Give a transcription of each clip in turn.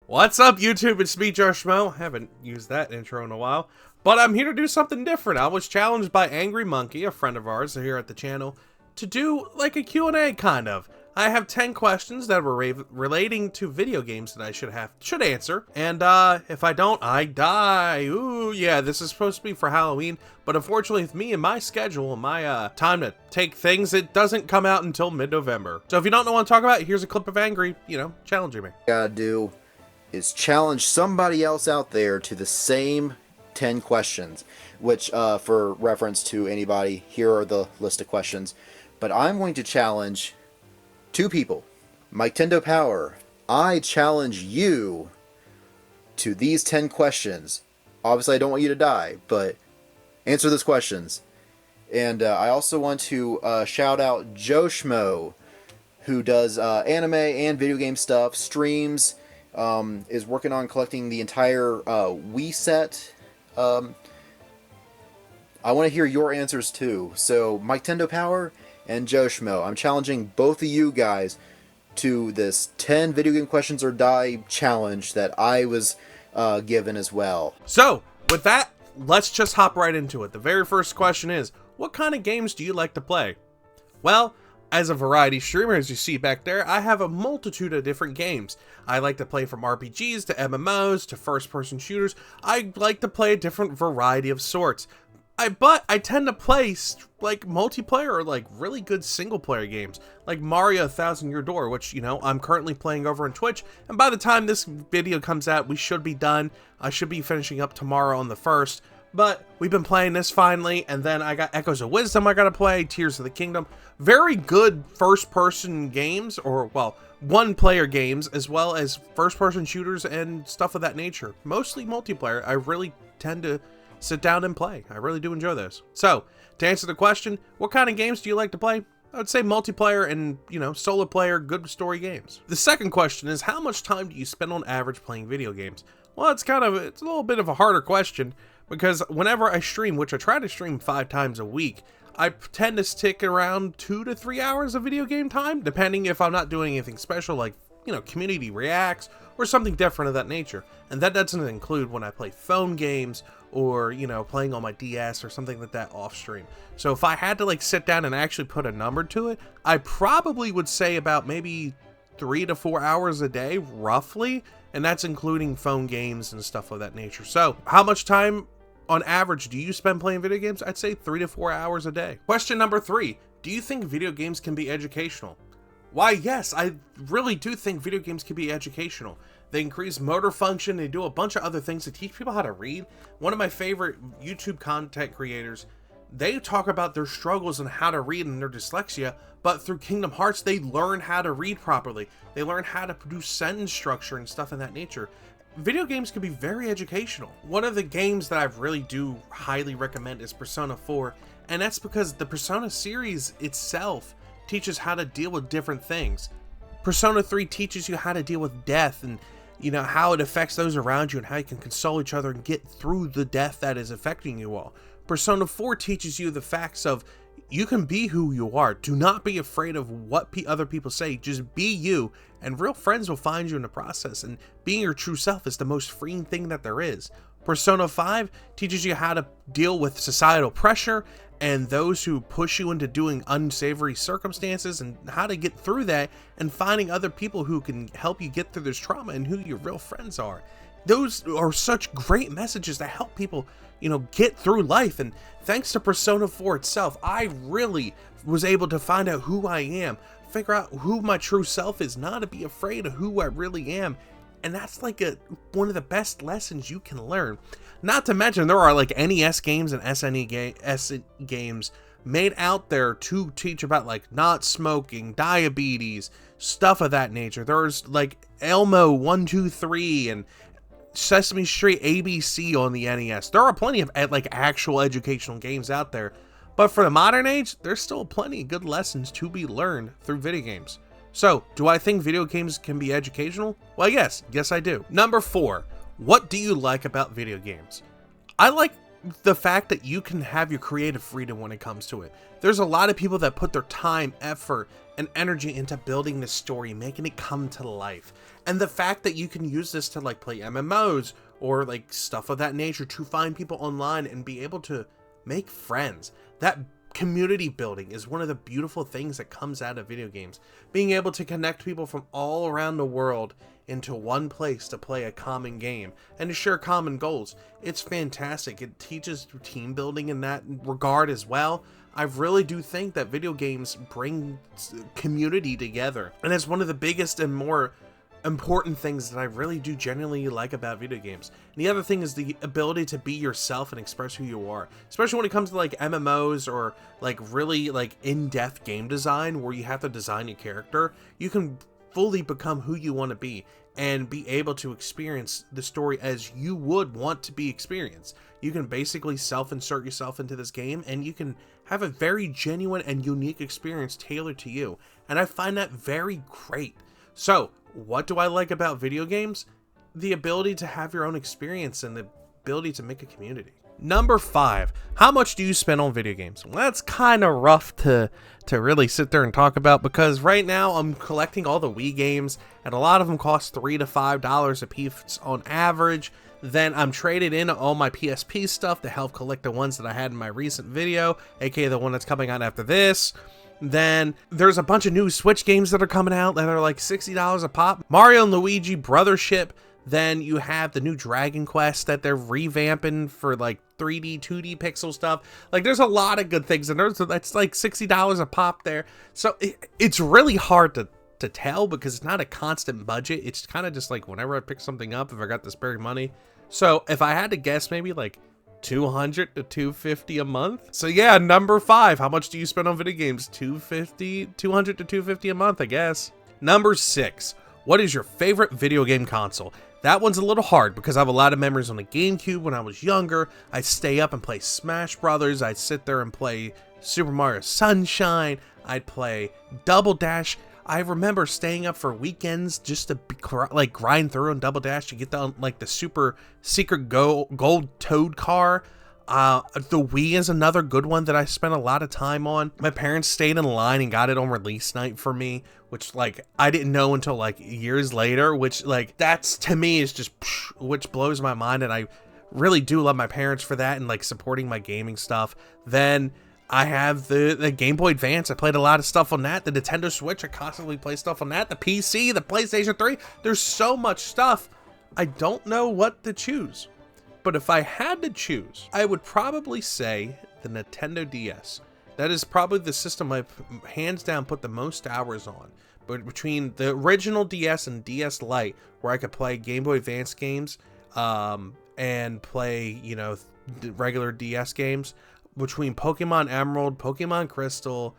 What's up, YouTube? It's me, Schmmo. Haven't used that intro in a while, but I'm here to do something different. I was challenged by Angry Monkey, a friend of ours here at the channel, to do like a Q&A kind of. I have 10 questions that were relating to video games that I should answer, and if I don't, I die. Ooh, yeah, this is supposed to be for Halloween, but unfortunately with me and my schedule and my time to take things, it doesn't come out until mid-November. So if you don't know what I'm talking about, here's a clip of Angry, challenging me. Gotta do is challenge somebody else out there to the same 10 questions, which for reference to anybody, here are the list of questions. But I'm going to challenge two people. Mike Tendo Power, I challenge you to these 10 questions. Obviously I don't want you to die, but answer those questions. And I also want to shout out Schmmo, who does anime and video game stuff, streams, is working on collecting the entire Wii set. I want to hear your answers too. So Mike Tendo Power and Schmmo, I'm challenging both of you guys to this 10 video game questions or die challenge that I was given as well. So with that, let's just hop right into it. The very first question is, what kind of games do you like to play? Well, as a variety streamer, as you see back there, I have a multitude of different games. I like to play from RPGs to MMOs to first-person shooters. I like to play a different variety of sorts. But I tend to play like multiplayer or like really good single-player games, like Mario 1000 Year Door, which, I'm currently playing over on Twitch. And by the time this video comes out, we should be done. I should be finishing up tomorrow on the 1st. But we've been playing this finally, and then I got Echoes of Wisdom I gotta play, Tears of the Kingdom. Very good first-person games, or, well, one-player games, as well as first-person shooters and stuff of that nature. Mostly multiplayer. I really tend to sit down and play. I really do enjoy this. So, to answer the question, what kind of games do you like to play? I would say multiplayer and, solo player, good story games. The second question is, how much time do you spend on average playing video games? Well, it's a little bit of a harder question, because whenever I stream, which I try to stream 5 times a week, I tend to stick around 2 to 3 hours of video game time, depending if I'm not doing anything special like, community reacts or something different of that nature. And that doesn't include when I play phone games or, playing on my DS or something like that off stream. So if I had to like sit down and actually put a number to it, I probably would say about maybe 3 to 4 hours a day, roughly. And that's including phone games and stuff of that nature. So how much time on average do you spend playing video games? I'd say 3 to 4 hours a day. Question number 3, do you think video games can be educational? Why, yes, I really do think video games can be educational. They increase motor function, they do a bunch of other things to teach people how to read. One of my favorite YouTube content creators, they talk about their struggles and how to read and their dyslexia, but through Kingdom Hearts, they learn how to read properly. They learn how to produce sentence structure and stuff in that nature. Video games can be very educational. One of the games that I really do highly recommend is Persona 4, and that's because the Persona series itself teaches how to deal with different things. Persona 3 teaches you how to deal with death and, how it affects those around you and how you can console each other and get through the death that is affecting you all. Persona 4 teaches you the facts of you can be who you are. Do not be afraid of what other people say. Just be you, and real friends will find you in the process, and being your true self is the most freeing thing that there is. Persona 5 teaches you how to deal with societal pressure and those who push you into doing unsavory circumstances and how to get through that and finding other people who can help you get through this trauma and who your real friends are. Those are such great messages that help people, get through life. And thanks to Persona 4 itself, I really was able to find out who I am, figure out who my true self is, not to be afraid of who I really am. And that's like one of the best lessons you can learn. Not to mention there are like NES games and SNES games made out there to teach about like not smoking, diabetes, stuff of that nature. There's like Elmo 123 and Sesame Street ABC on the NES. There are plenty of like actual educational games out there. But for the modern age, there's still plenty of good lessons to be learned through video games. So, do I think video games can be educational? Well, yes I do. Number 4, what do you like about video games? I like the fact that you can have your creative freedom when it comes to it. There's a lot of people that put their time, effort, and energy into building this story, making it come to life. And the fact that you can use this to like play MMOs or like stuff of that nature to find people online and be able to make friends. That community building is one of the beautiful things that comes out of video games. Being able to connect people from all around the world into one place to play a common game and to share common goals. It's fantastic. It teaches team building in that regard as well. I really do think that video games bring community together, and it's one of the biggest and more important things that I really do genuinely like about video games. And the other thing is the ability to be yourself and express who you are, especially when it comes to like MMOs or like really like in-depth game design where you have to design your character. You can fully become who you want to be and be able to experience the story as you would want to be experienced. You can basically self-insert yourself into this game and you can have a very genuine and unique experience tailored to you. And I find that very great. So, what do I like about video games? The ability to have your own experience and the ability to make a community. Number 5, how much do you spend on video games? Well, that's kind of rough to really sit there and talk about because right now I'm collecting all the Wii games and a lot of them cost $3 to $5 a piece on average. Then I'm traded in all my PSP stuff to help collect the ones that I had in my recent video, aka the one that's coming out after this. Then there's a bunch of new Switch games that are coming out that are like $60 a pop. Mario and Luigi Brothership. Then you have the new Dragon Quest that they're revamping for like 3D, 2D pixel stuff. Like there's a lot of good things and that's like $60 a pop there. So it's really hard to tell because it's not a constant budget. It's kind of just like whenever I pick something up, if I got the spare money. So if I had to guess, maybe like $200 to $250 a month. So yeah, number 5, how much do you spend on video games? $200 to $250 a month, I guess. Number 6, what is your favorite video game console? That one's a little hard because I have a lot of memories on the GameCube when I was younger. I'd stay up and play Smash Brothers. I'd sit there and play Super Mario Sunshine. I'd play Double Dash. I remember staying up for weekends just to like grind through on Double Dash to get the like the super secret gold Toad car. The Wii is another good one that I spent a lot of time on. My parents stayed in line and got it on release night for me, which like I didn't know until like years later, which like that's to me is just which blows my mind, and I really do love my parents for that and like supporting my gaming stuff. Then I have the Game Boy Advance. I played a lot of stuff on that. The Nintendo Switch, I constantly play stuff on that. The PC, the PlayStation 3. There's so much stuff. I don't know what to choose. But if I had to choose, I would probably say the Nintendo DS. That is probably the system I've hands down put the most hours on. But between the original DS and DS Lite, where I could play Game Boy Advance games and play, you know, regular DS games, between Pokemon Emerald, Pokemon Crystal,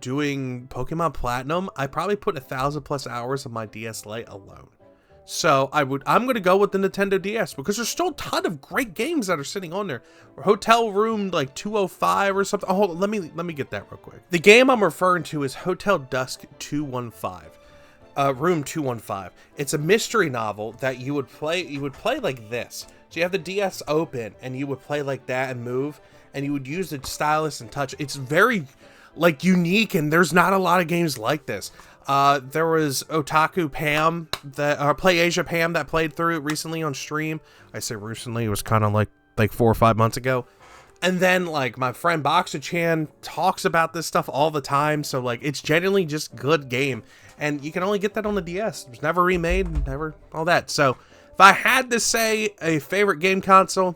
doing Pokemon Platinum, I probably put 1,000+ hours of my DS Lite alone. So I'm going to go with the Nintendo DS because there's still a ton of great games that are sitting on there. Hotel Room like 205 or something. Oh, hold on, let me get that real quick. The game I'm referring to is Hotel Dusk 215. Room 215. It's a mystery novel that you would play like this. So you have the DS open and you would play like that and move, and you would use the stylus and touch. It's very like unique, and there's not a lot of games like this. There was Otaku Pam that Play Asia Pam that played through it recently on stream. I say recently, it was kind of like 4 or 5 months ago. And then like my friend Boxa-chan talks about this stuff all the time, so like it's genuinely just good game, and you can only get that on the DS. It was never remade, never all that. So if I had to say a favorite game console,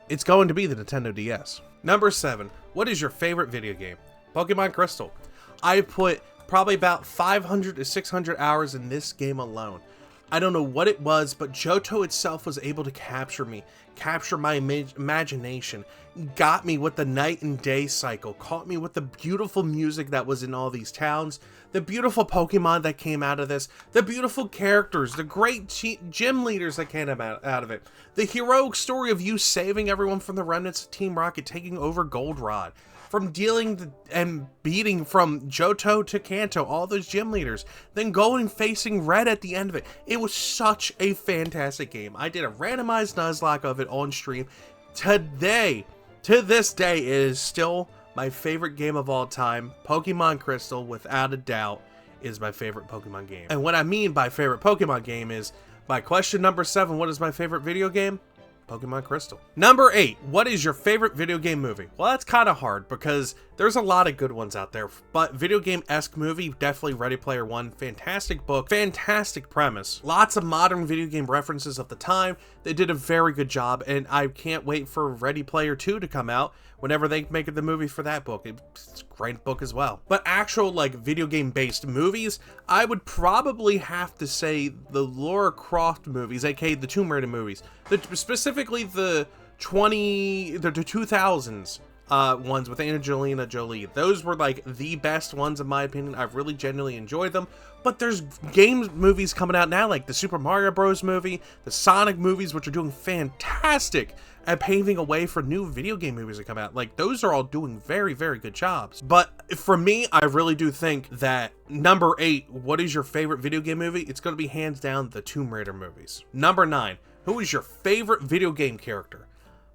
it's going to be the Nintendo DS. Number 7, what is your favorite video game? Pokemon Crystal. I put probably about 500 to 600 hours in this game alone. I don't know what it was, but Johto itself was able to capture me, capture my imagination, got me with the night and day cycle, caught me with the beautiful music that was in all these towns, the beautiful Pokemon that came out of this, the beautiful characters, the great gym leaders that came out of it, the heroic story of you saving everyone from the remnants of Team Rocket, taking over Goldenrod, from dealing and beating from Johto to Kanto, all those gym leaders, then going and facing Red at the end of it. It was such a fantastic game. I did a randomized Nuzlocke of it on stream. today, to this day, it is still my favorite game of all time. Pokemon Crystal, without a doubt, is my favorite Pokemon game. And what I mean by favorite Pokemon game is my question number 7, what is my favorite video game? Pokemon Crystal. Number 8, what is your favorite video game movie? Well, that's kind of hard because there's a lot of good ones out there, but video game-esque movie, definitely Ready Player One. Fantastic book, fantastic premise, lots of modern video game references of the time. They did a very good job, and I can't wait for Ready Player 2 to come out whenever they make the movie for that book. It's a great book as well. But actual like video game based movies, I would probably have to say the Lara Croft movies, aka the Tomb Raider movies. Specifically the 2000s ones with Angelina Jolie. Those were like the best ones in my opinion. I've really genuinely enjoyed them. But there's movies coming out now, like the Super Mario Bros. Movie, the Sonic movies, which are doing fantastic at paving a way for new video game movies to come out. Like, those are all doing very, very good jobs. But for me, I really do think that number 8, what is your favorite video game movie? It's going to be hands down the Tomb Raider movies. Number 9, who is your favorite video game character?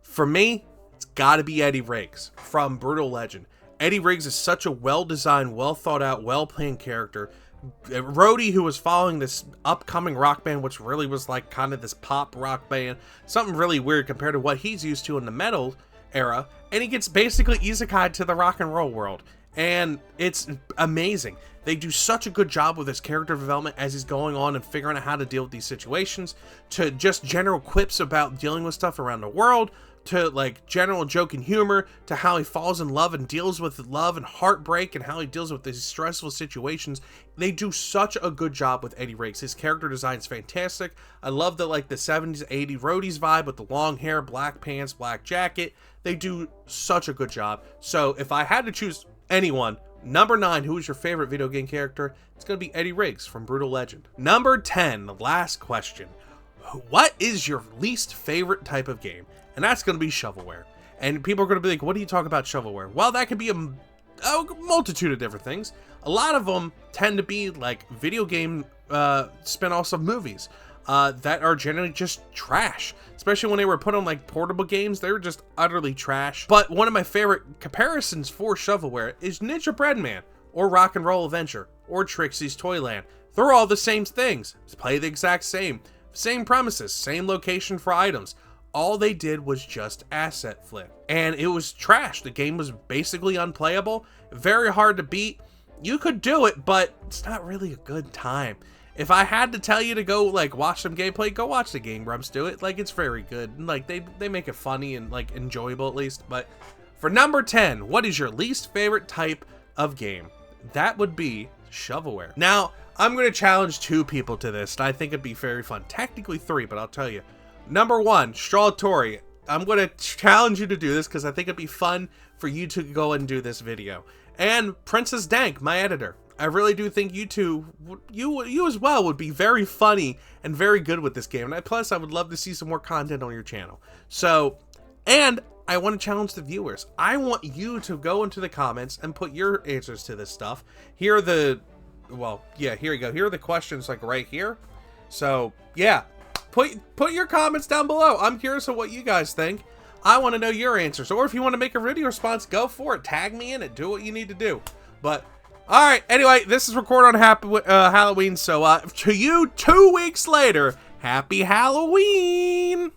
For me, it's got to be Eddie Riggs from Brutal Legend. Eddie Riggs is such a well-designed, well-thought-out, well-planned character. Rhodey, who was following this upcoming rock band, which really was like kind of this pop rock band, something really weird compared to what he's used to in the metal era, and he gets basically isekai'd to the rock and roll world, and it's amazing. They do such a good job with his character development as he's going on and figuring out how to deal with these situations, to just general quips about dealing with stuff around the world, to like general joke and humor, to how he falls in love and deals with love and heartbreak, and how he deals with these stressful situations. They do such a good job with Eddie Riggs. His character design is fantastic. I love the like the 70s 80s Rhodey's vibe with the long hair, black pants, black jacket. They do such a good job. So if I had to choose anyone, number 9, who is your favorite video game character? It's going to be Eddie Riggs from Brutal Legend. Number 10, the last question. What is your least favorite type of game? And that's going to be shovelware. And people are going to be like, what do you talk about shovelware? Well, that could be a multitude of different things. A lot of them tend to be like video game spin-offs of movies that are generally just trash. Especially when they were put on like portable games, they were just utterly trash. But one of my favorite comparisons for shovelware is Ninja Breadman, or Rock and Roll Adventure, or Trixie's Toyland. They're all the same things. Play the exact same premises, same location for items. All they did was just asset flip, and it was trash. The game was basically unplayable, very hard to beat. You could do it, but it's not really a good time. If I had to tell you to go like watch some gameplay, go watch the Game Grumps do it. Like, it's very good, and like they make it funny and like enjoyable at least. But for number 10, what is your least favorite type of game? That would be shovelware. Now, I'm going to challenge 2 people to this, and I think it'd be very fun. Technically 3, but I'll tell you. Number 1, Strawtory. I'm going to challenge you to do this because I think it'd be fun for you to go and do this video. And Princess Dank, my editor. I really do think you two, you as well, would be very funny and very good with this game. And plus, I would love to see some more content on your channel. So, and I want to challenge the viewers. I want you to go into the comments and put your answers to this stuff. Here are the, well, yeah, here you go. Here are the questions like right here. So, yeah. Put your comments down below. I'm curious of what you guys think. I want to know your answers. Or if you want to make a video response, go for it. Tag me in it. Do what you need to do. But, alright. Anyway, this is recorded on Halloween. So, to you 2 weeks later, happy Halloween!